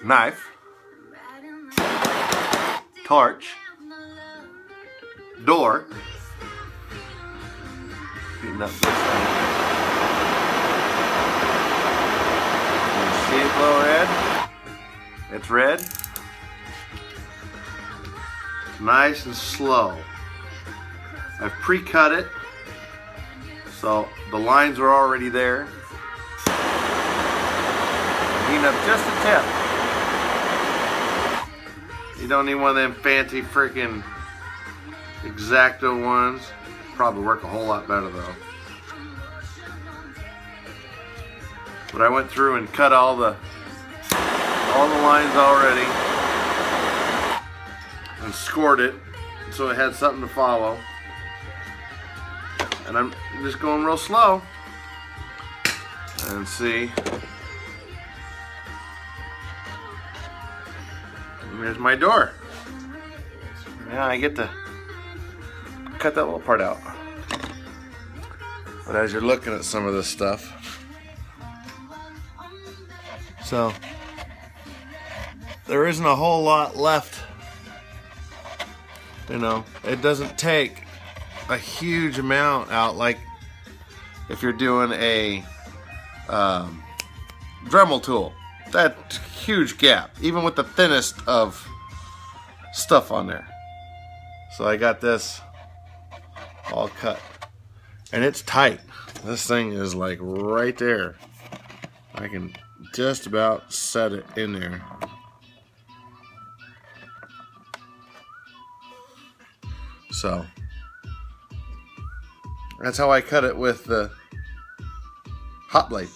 knife, torch, door, heating up this thing. You see it glow red? It's red. Nice and slow. I've pre-cut it, so the lines are already there. Heating up just a tip. You don't need one of them fancy freaking X-Acto ones. Probably work a whole lot better though. But I went through and cut all the lines already and scored it so it had something to follow. And I'm just going real slow. And see. Here's my door. Now I get to cut that little part out. But as you're looking at some of this stuff, so there isn't a whole lot left. You know, it doesn't take a huge amount out, like if you're doing a Dremel tool. That huge gap, even with the thinnest of stuff on there. So I got this all cut, and it's tight. This thing is like right there. I can just about set it in there. So that's how I cut it with the hot blade.